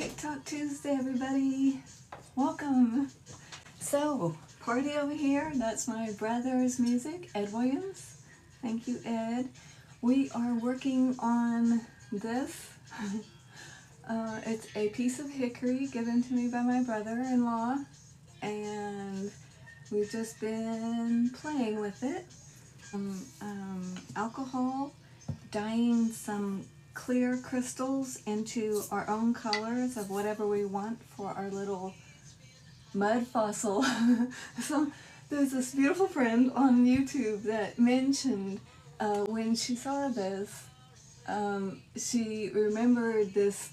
TikTok Tuesday, everybody. Welcome. So, party over here. That's my brother's music, Ed Williams. Thank you, Ed. We are working on this. It's a piece of hickory given to me by my brother-in-law, and we've just been playing with it. Alcohol, dyeing some clear crystals into our own colors of whatever we want for our little mud fossil. So there's this beautiful friend on YouTube that mentioned when she saw this, she remembered this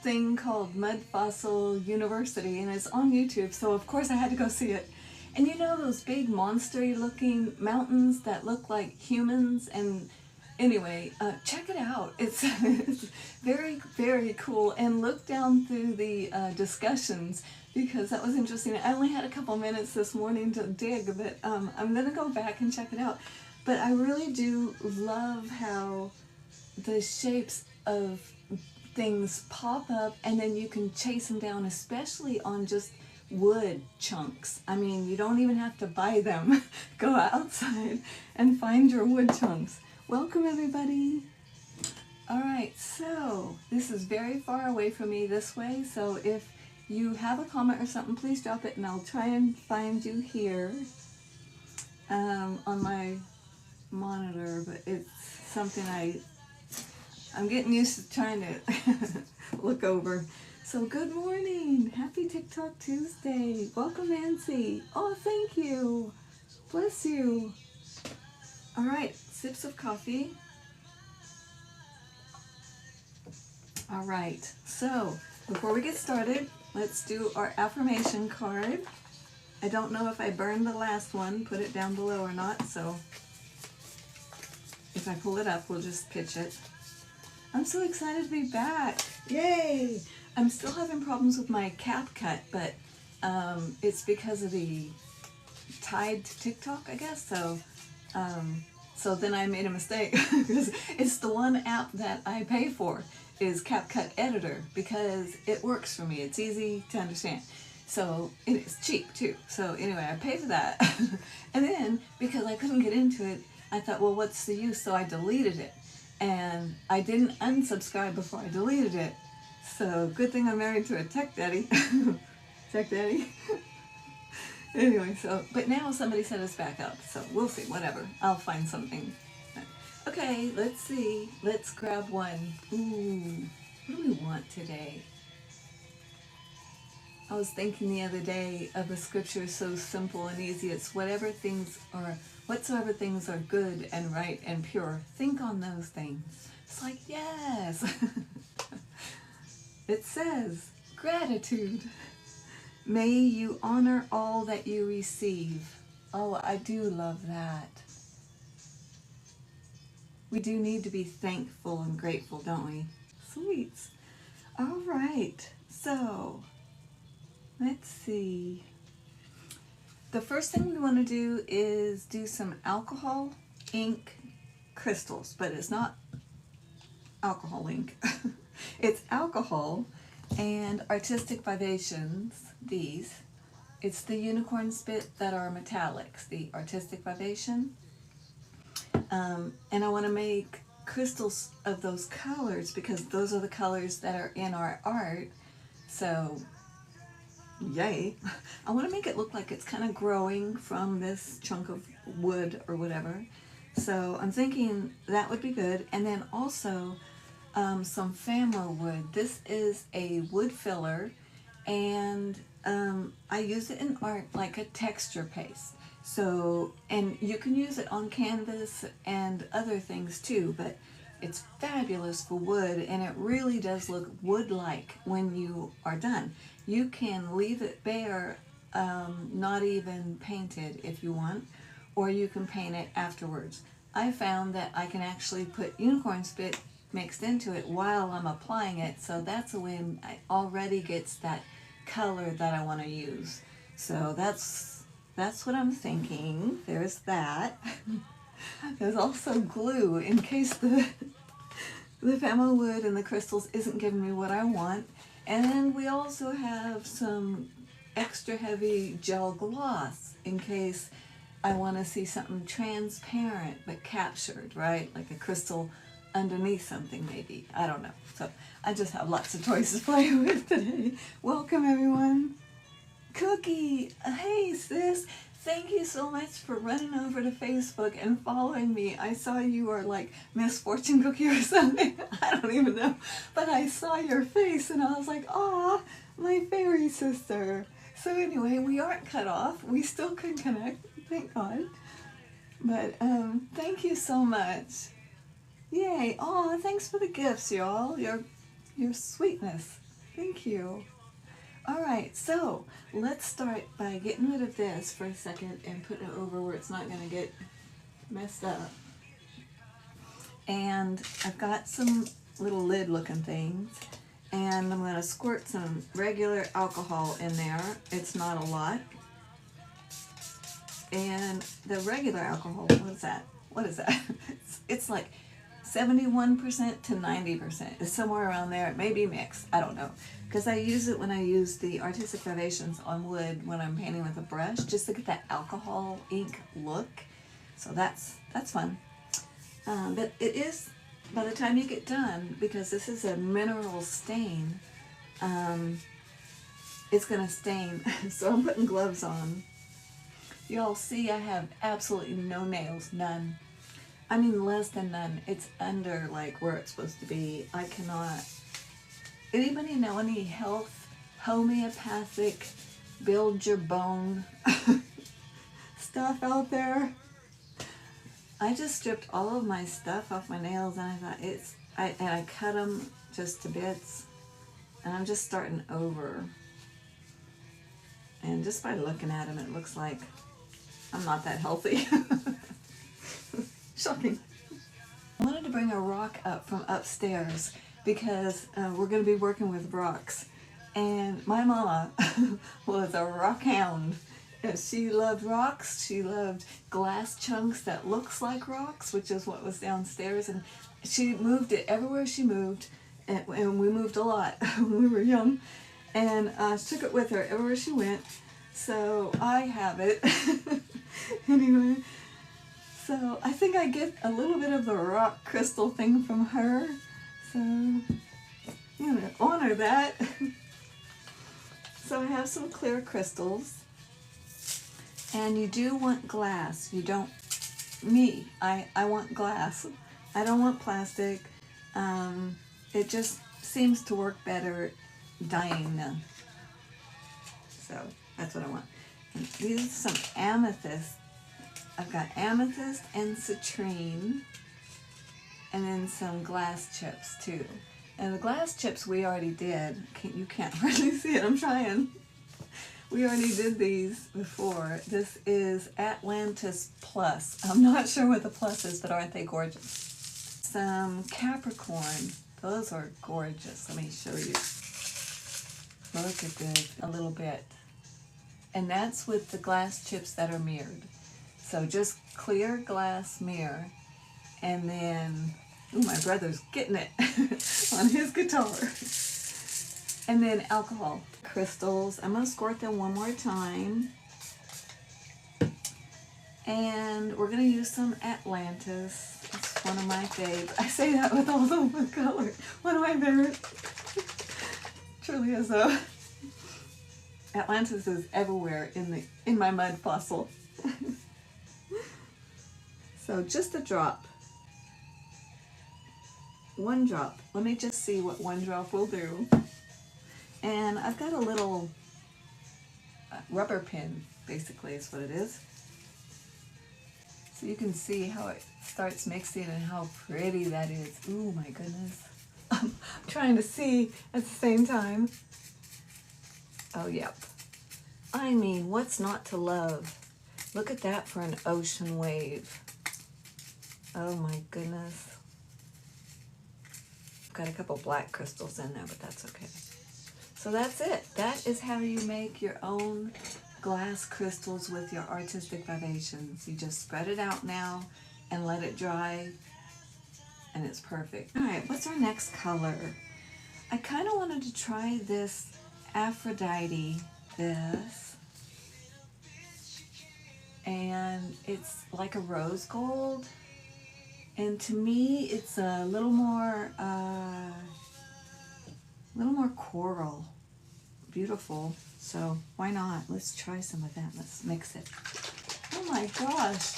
thing called Mud Fossil University, and it's on YouTube, so of course I had to go see it. And you know those big monster-y looking mountains that look like humans? And anyway, check it out. It's very, very cool. And look down through the discussions, because that was interesting. I only had a couple minutes this morning to dig, but I'm going to go back and check it out. But I really do love how the shapes of things pop up and then you can chase them down, especially on just wood chunks. I mean, you don't even have to buy them. Go outside and find your wood chunks. Welcome, everybody. All right, so this is very far away from me this way, so if you have a comment or something, please drop it and I'll try and find you here on my monitor, but it's something I'm getting used to trying to look over. So good morning. Happy TikTok Tuesday. Welcome, Nancy. Oh, thank you. Bless you. All right, sips of coffee. All right, so before we get started, let's do our affirmation card. I don't know if I burned the last one, put it down below or not, so if I pull it up, we'll just pitch it. I'm so excited to be back. Yay! I'm still having problems with my cap cut, but it's because of the tied to TikTok, I guess. So then I made a mistake because it's the one app that I pay for is CapCut Editor because it works for me. It's easy to understand. So it's cheap too. So anyway, I pay for that. And then because I couldn't get into it, I thought, well, what's the use? So I deleted it. And I didn't unsubscribe before I deleted it. So good thing I'm married to a tech daddy. Tech daddy. Anyway, so, but now somebody set us back up. So we'll see, whatever. I'll find something. Okay, let's see. Let's grab one. Ooh, what do we want today? I was thinking the other day of a scripture so simple and easy. It's whatsoever things are good and right and pure, think on those things. It's like, yes. It says, gratitude. May you honor all that you receive. Oh, I do love that. We do need to be thankful and grateful, don't we? Sweet. All right, so let's see. The first thing we want to do is do some alcohol ink crystals, but it's not alcohol ink. It's alcohol and artistic vibrations, these. It's the unicorn spit that are metallics, the artistic vibration. And I want to make crystals of those colors because those are the colors that are in our art. So yay. I want to make it look like it's kind of growing from this chunk of wood or whatever. So I'm thinking that would be good. And then also some family wood. This is a wood filler, and I use it in art like a texture paste. So, and you can use it on canvas and other things too, but it's fabulous for wood, and it really does look wood-like when you are done. You can leave it bare, not even painted if you want, or you can paint it afterwards. I found that I can actually put unicorn spit mixed into it while I'm applying it, so that's when it already gets that color that I want to use. So that's what I'm thinking. There's that. There's also glue in case the family wood and the crystals isn't giving me what I want. And then we we also have some extra heavy gel gloss in case I want to see something transparent but captured, right? Like a crystal underneath something maybe. I don't know. So I just have lots of toys to play with today. Welcome everyone. Cookie, hey sis. Thank you so much for running over to Facebook and following me. I saw you were like Miss Fortune Cookie or something. I don't even know. But I saw your face and I was like, aw, my fairy sister. So anyway, we aren't cut off. We still can connect, thank God. But thank you so much. Yay. Aw, thanks for the gifts, y'all. Your sweetness. Thank you. All right, so let's start by getting rid of this for a second and putting it over where it's not going to get messed up. And I've got some little lid looking things, and I'm going to squirt some regular alcohol in there. It's not a lot. And the regular alcohol, what is that? What is that? It's like 71% to 90%. It's somewhere around there. It may be mixed. I don't know. Because I use it when I use the artistic foundations on wood when I'm painting with a brush, just to get that alcohol ink look. So that's fun. But it is, by the time you get done, because this is a mineral stain, it's going to stain. So I'm putting gloves on. Y'all see I have absolutely no nails, none. I mean less than none. It's under like where it's supposed to be. I cannot. Anybody know any health, homeopathic, build your bone stuff out there? I just stripped all of my stuff off my nails and I thought I cut them just to bits, and I'm just starting over. And just by looking at them, it looks like I'm not that healthy. Shocking. I wanted to bring a rock up from upstairs because we're going to be working with rocks. And my mama was a rock hound. She loved rocks. She loved glass chunks that looks like rocks, which is what was downstairs. And she moved it everywhere she moved. And we moved a lot when we were young. And she took it with her everywhere she went. So I have it. Anyway. So I think I get a little bit of the rock crystal thing from her. So I'm going to honor that. So I have some clear crystals. And you do want glass. You don't, I want glass. I don't want plastic. It just seems to work better dyeing. So that's what I want. And these are some amethyst. I've got amethyst and citrine, and then some glass chips too. And the glass chips we already did. You can't hardly see it, I'm trying. We already did these before. This is Atlantis Plus. I'm not sure what the plus is, but aren't they gorgeous? Some Capricorn. Those are gorgeous. Let me show you. Look at this a little bit. And that's with the glass chips that are mirrored. So just clear glass mirror, and then, ooh, my brother's getting it on his guitar. And then alcohol. Crystals. I'm going to squirt them one more time. And we're going to use some Atlantis. It's one of my faves. I say that with all the color. One of my favorites. Truly is though. Atlantis is everywhere in my mud fossil. So just a drop. One drop. Let me just see what one drop will do. And I've got a little rubber pin, basically is what it is. So you can see how it starts mixing and how pretty that is. Ooh, my goodness. I'm trying to see at the same time. Oh, yep. I mean, what's not to love? Look at that for an ocean wave. Oh my goodness. I've got a couple black crystals in there, but that's okay. So that's it. That is how you make your own glass crystals with your artistic foundations. You just spread it out now and let it dry, and it's perfect. All right, what's our next color? I kind of wanted to try this Aphrodite this, and it's like a rose gold, and to me it's a little more coral. Beautiful. So why not? Let's try some of that. Let's mix it. Oh my gosh,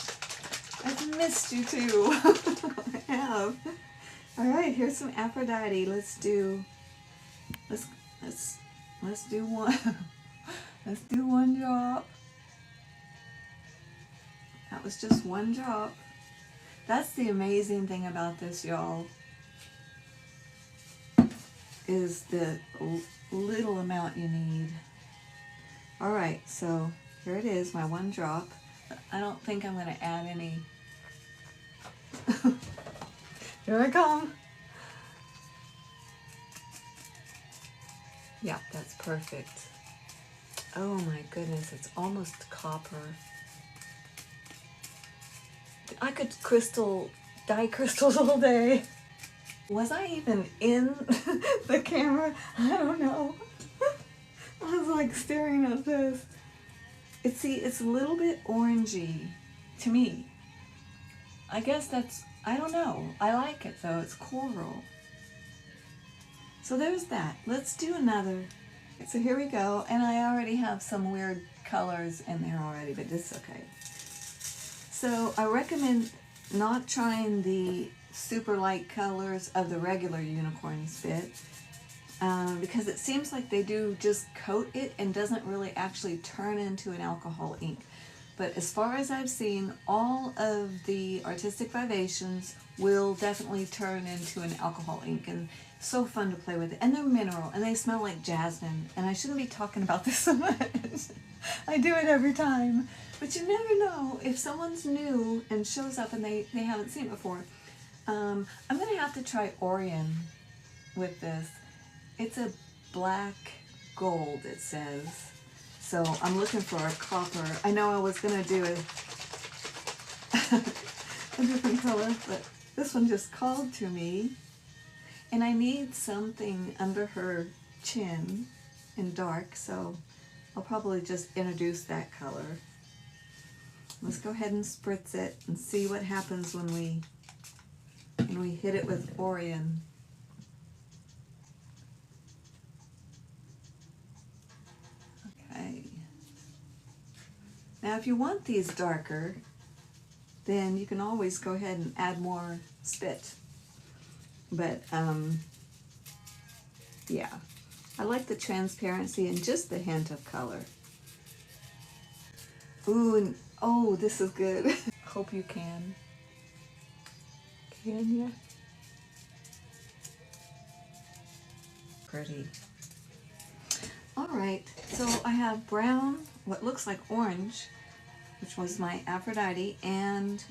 I've missed you too. I have. All right, here's some Aphrodite. Let's do one. Let's do one drop. That was just one drop. That's the amazing thing about this, y'all, is the little amount you need. All right, so here it is, my one drop. I don't think I'm going to add any. Here I come. Yeah, that's perfect. Oh my goodness, it's almost copper. I could dye crystals all day. Was I even in the camera? I don't know. I was like staring at this. It's a little bit orangey to me. I guess that's, I don't know. I like it though, it's coral. So there's that. Let's do another. So here we go, and I already have some weird colors in there already, but this is okay. So I recommend not trying the super light colors of the regular unicorn spit because it seems like they do just coat it and doesn't really actually turn into an alcohol ink. But as far as I've seen, all of the artistic vivations will definitely turn into an alcohol ink, and so fun to play with it. And they're mineral, and they smell like jasmine. And I shouldn't be talking about this so much. I do it every time. But you never know if someone's new and shows up and they haven't seen it before. I'm going to have to try Orion with this. It's a black gold, it says. So I'm looking for a copper. I know I was going to do a different color, but this one just called to me. And I need something under her chin in dark, so I'll probably just introduce that color. Let's go ahead and spritz it and see what happens when we hit it with Orion. Okay. Now if you want these darker, then you can always go ahead and add more spit. But yeah, I like the transparency and just the hint of color. Ooh, and oh, this is good. Hope you can. Can you? Pretty. All right, so I have brown, what looks like orange, which was my Aphrodite, and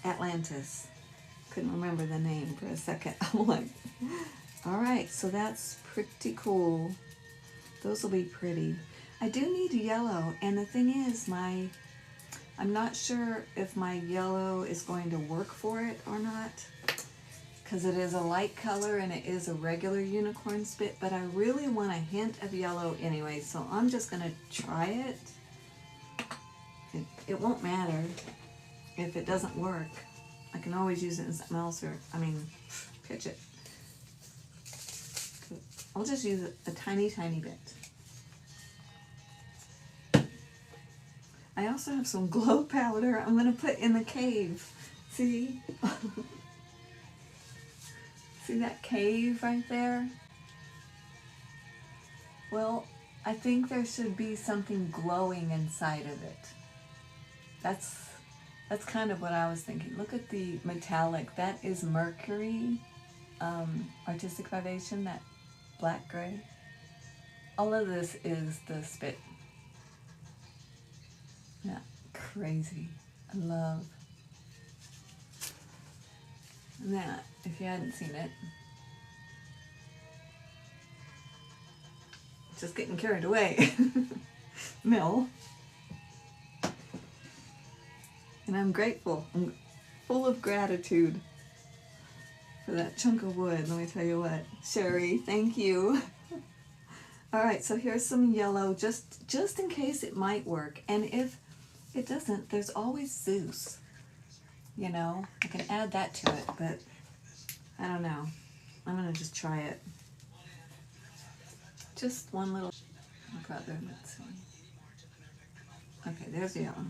Atlantis. Couldn't remember the name for a second. I'm like, all right, so that's pretty cool. Those will be pretty. I do need yellow, and the thing is, I'm not sure if my yellow is going to work for it or not, because it is a light color and it is a regular unicorn spit, but I really want a hint of yellow anyway, so I'm just going to try it. It won't matter if it doesn't work. I can always use it in something else, or, pitch it. I'll just use a tiny, tiny bit. I also have some glow powder I'm going to put in the cave. See? See that cave right there? Well, I think there should be something glowing inside of it. That's kind of what I was thinking. Look at the metallic. That is mercury, artistic vivation, that black gray. All of this is the spit. Yeah, crazy. I love that. If you hadn't seen it. Just getting carried away. Mill. And I'm grateful. I'm full of gratitude for for that chunk of wood. Let me tell you what. Sherry, thank you. All right, so here's some yellow, just in case it might work. And if it doesn't, there's always Zeus. You know, I can add that to it, but I don't know. I'm gonna just try it. Just one little brother, let's see. Okay, there's the yellow.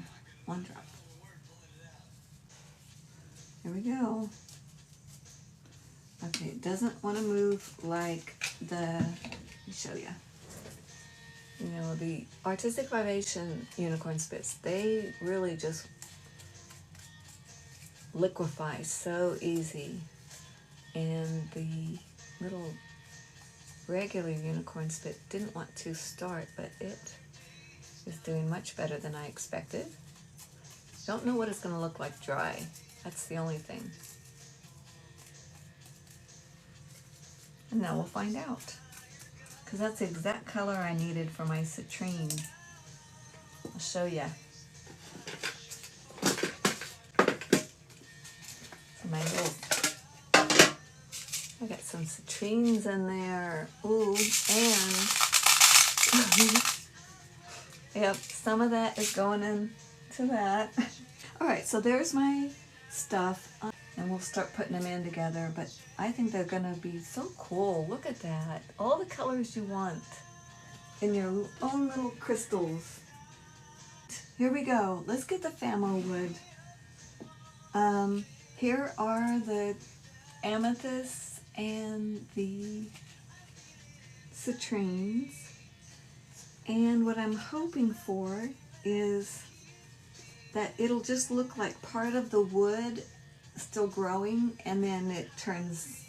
One drop. Here we go. Okay, it doesn't want to move like let me show you. You know, the Artistic Vibration unicorn spits, they really just liquefy so easy. And the little regular unicorn spit didn't want to start, but it is doing much better than I expected. Don't know what it's going to look like dry. That's the only thing. And now we'll find out. Because that's the exact color I needed for my citrine. I'll show you. So my little, I got some citrines in there. Ooh, and yep, some of that is going into that. All right, so there's my stuff, and we'll start putting them in together, but I think they're gonna be so cool. Look at that. All the colors you want in your own little crystals. Here we go. Let's get the famo wood. Here are the amethysts and the citrines. And what I'm hoping for is that it'll just look like part of the wood still growing, and then it turns,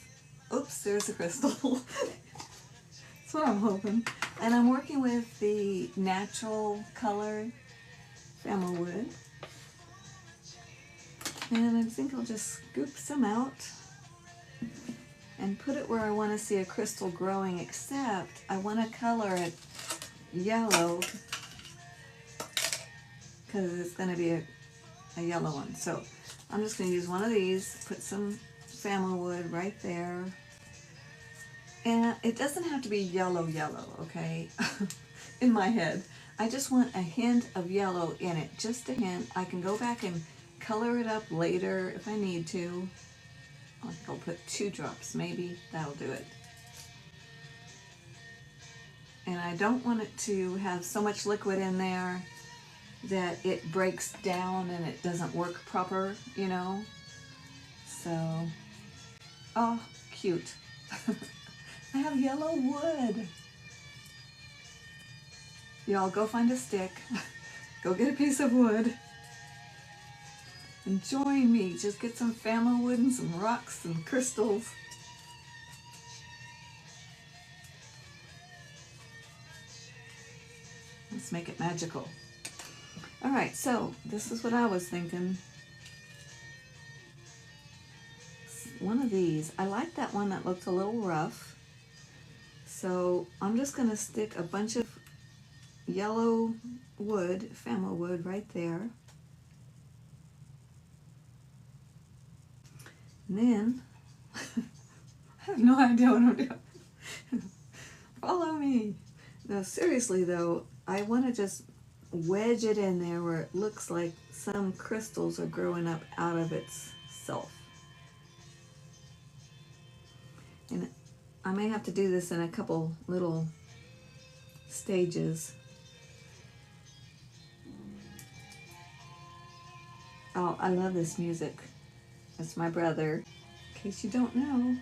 oops, there's a crystal. That's what I'm hoping. And I'm working with the natural color famo wood. And I think I'll just scoop some out and put it where I want to see a crystal growing, except I want to color it yellow because it's going to be a yellow one. So I'm just going to use one of these, put some famo wood right there. And it doesn't have to be yellow, okay? In my head. I just want a hint of yellow in it, just a hint. I can go back and color it up later if I need to. I think I'll put 2 drops, maybe. That'll do it. And I don't want it to have so much liquid in there that it breaks down and it doesn't work proper, you know? So, oh, cute. I have yellow wood. Y'all go find a stick, go get a piece of wood, and join me. Just get some famo wood and some rocks and crystals. Let's make it magical. All right, so this is what I was thinking. One of these. I like that one that looked a little rough. So I'm just going to stick a bunch of yellow wood, famo wood, right there. And then, I have no idea what I'm doing. Follow me. No, seriously though, I want to just wedge it in there where it looks like some crystals are growing up out of itself. And I may have to do this in a couple little stages. Oh, I love this music. That's my brother, in case you don't know.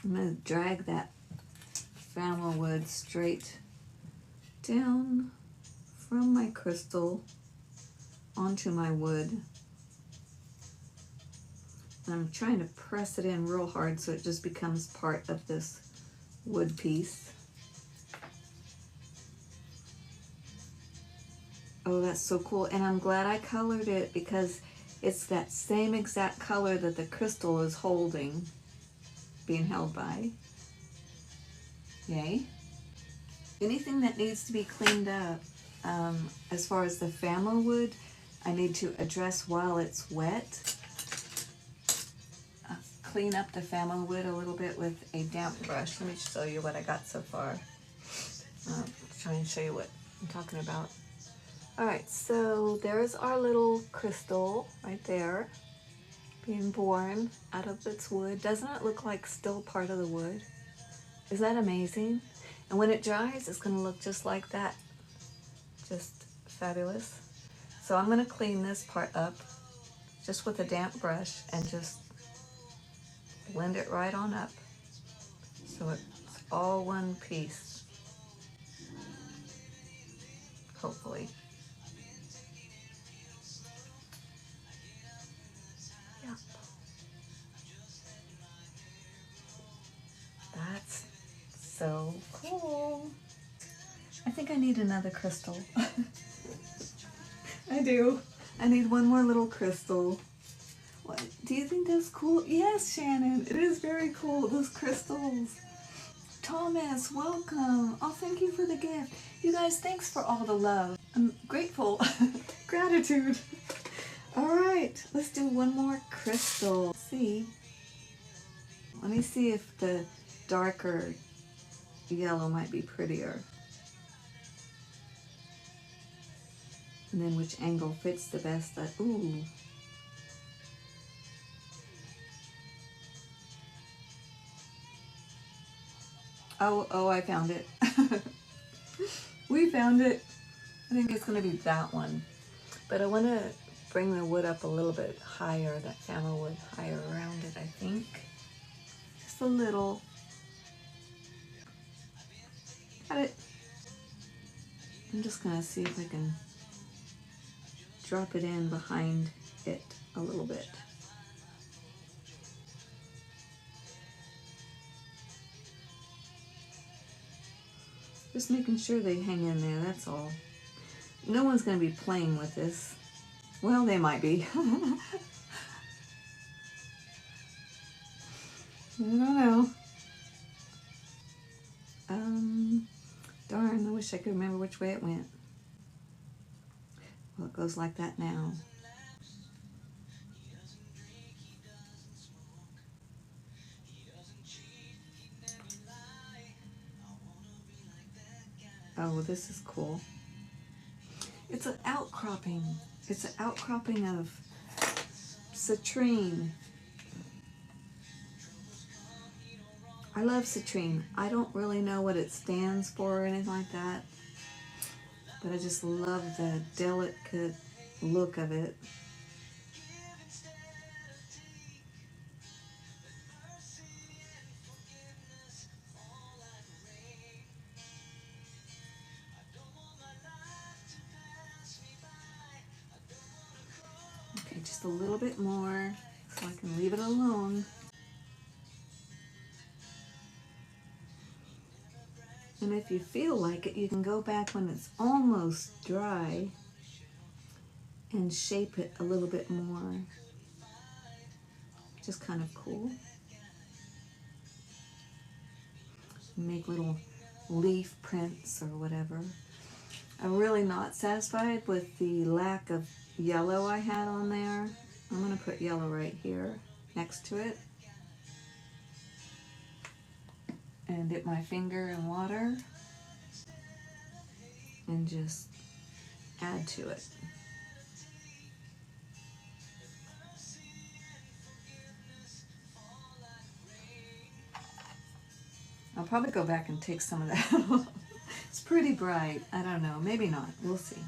I'm going to drag that famo wood straight down from my crystal onto my wood. I'm trying to press it in real hard so it just becomes part of this wood piece. Oh, that's so cool. And I'm glad I colored it because it's that same exact color that the crystal is holding, being held by. Yay. Anything that needs to be cleaned up, as far as the famo wood, I need to address while it's wet. Clean up the family wood a little bit with a damp brush. Let me show you what I got so far. I'll try and show you what I'm talking about. Alright, so there's our little crystal right there, being born out of its wood. Doesn't it look like still part of the wood? Is that amazing? And when it dries, it's going to look just like that. Just fabulous. So I'm going to clean this part up just with a damp brush and just blend it right on up so it's all one piece, hopefully. Yep. That's so cool. I think I need another crystal. I do. I need one more little crystal. What? Do you think that's cool? Yes, Shannon. It is very cool, those crystals. Thomas, welcome. Oh, thank you for the gift. You guys, thanks for all the love. I'm grateful. Gratitude. All right, let's do one more crystal. See. Let me see if the darker yellow might be prettier. And then which angle fits the best. Ooh. Oh, I found it. We found it. I think it's going to be that one. But I want to bring the wood up a little bit higher, that family wood higher around it, I think. Just a little. Got it. I'm just going to see if I can drop it in behind it a little bit. Just making sure they hang in there, that's all. No one's going to be playing with this. Well, they might be. I don't know. Darn, I wish I could remember which way it went. Well, it goes like that now. Oh, this is cool. It's an outcropping. It's an outcropping of citrine. I love citrine. I don't really know what it stands for or anything like that, but I just love the delicate look of it. Okay, just a little bit more so I can leave it alone. And if you feel like it, you can go back when it's almost dry and shape it a little bit more. Just kind of cool. Make little leaf prints or whatever. I'm really not satisfied with the lack of yellow I had on there. I'm going to put yellow right here next to it. And dip my finger in water and just add to it. I'll probably go back and take some of that off. It's pretty bright. I don't know. Maybe not. We'll see.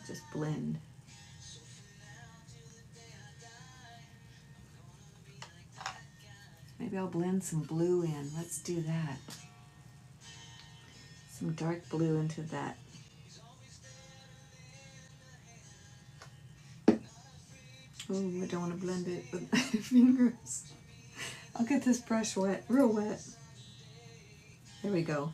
Just blend. Maybe I'll blend some blue in. Let's do that. Some dark blue into that. Oh, I don't want to blend it with my fingers. I'll get this brush wet, real wet. There we go.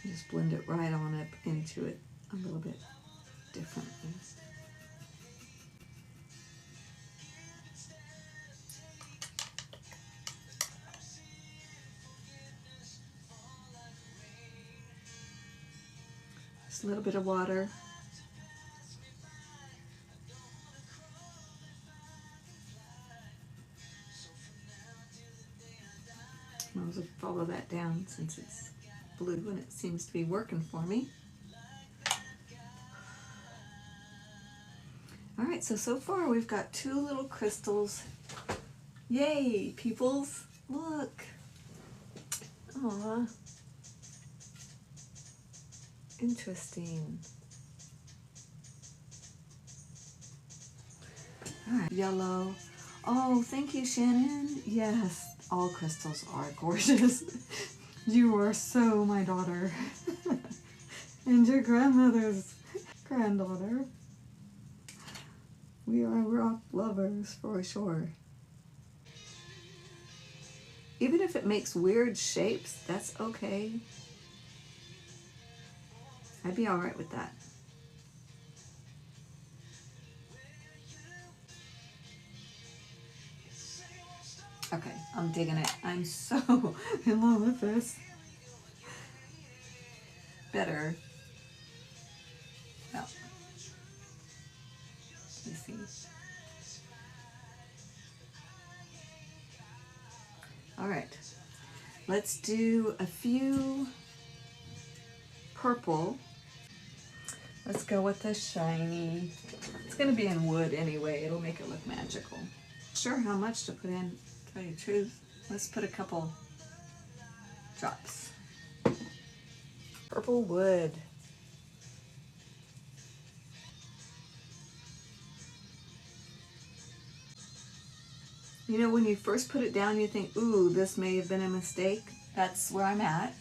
Just blend it right on up into it a little bit differently. Just a little bit of water. I'll just follow that down since it's blue and it seems to be working for me. Alright, so far we've got 2 little crystals. Yay, peoples! Look! Aww. Interesting. Alright, yellow. Oh, thank you, Shannon. Yes, all crystals are gorgeous. You are so my daughter. And your grandmother's granddaughter. We are rock lovers for sure. Even if it makes weird shapes, that's okay. I'd be alright with that. Okay, I'm digging it. I'm so in love with this. Better. No. You see. Alright. Let's do a few purple. Let's go with the shiny. It's going to be in wood anyway. It'll make it look magical. Sure how much to put in, to tell you the truth. Let's put a couple drops. Purple wood. You know, when you first put it down, you think, ooh, this may have been a mistake. That's where I'm at.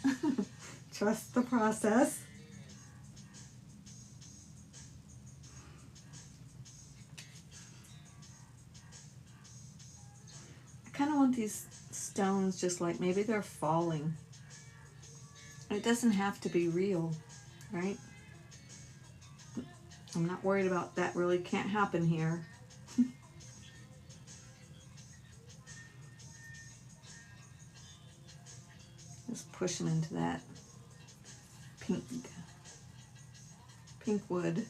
Trust the process. I kind of want these stones just like maybe they're falling. It doesn't have to be real, right? I'm not worried about that. Really can't happen here. Just push them into that pink wood.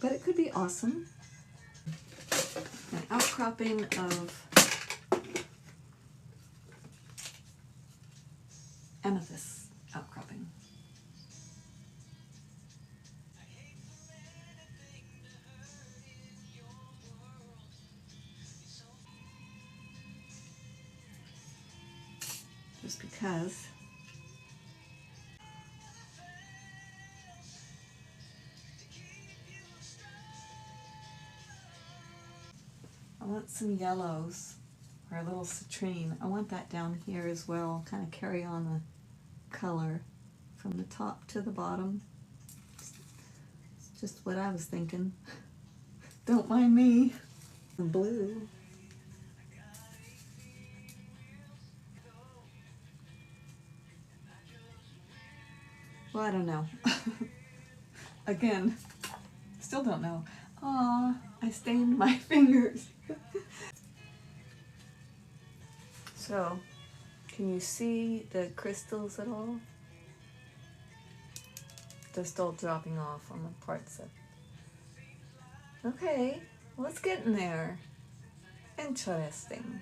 But it could be awesome. An outcropping of amethyst outcropping. Just because. I want some yellows, or a little citrine. I want that down here as well, kind of carry on the color from the top to the bottom. It's just what I was thinking. Don't mind me. The blue. Well, I don't know. Again, still don't know. Aw, I stained my fingers. So, can you see the crystals at all? They're still dropping off on the parts of... Okay, well, it's getting there. Interesting.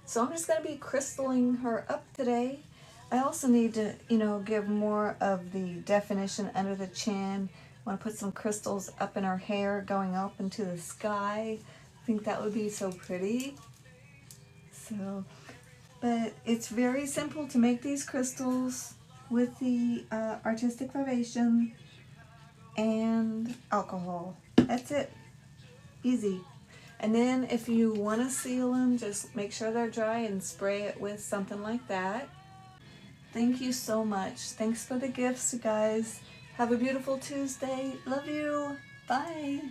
So I'm just going to be crystalling her up today. I also need to, give more of the definition under the chin. I want to put some crystals up in her hair going up into the sky. I think that would be so pretty. So, but it's very simple to make these crystals with the artistic vibration and alcohol. That's it. Easy. And then if you want to seal them, just make sure they're dry and spray it with something like that. Thank you so much. Thanks for the gifts, you guys. Have a beautiful Tuesday. Love you. Bye.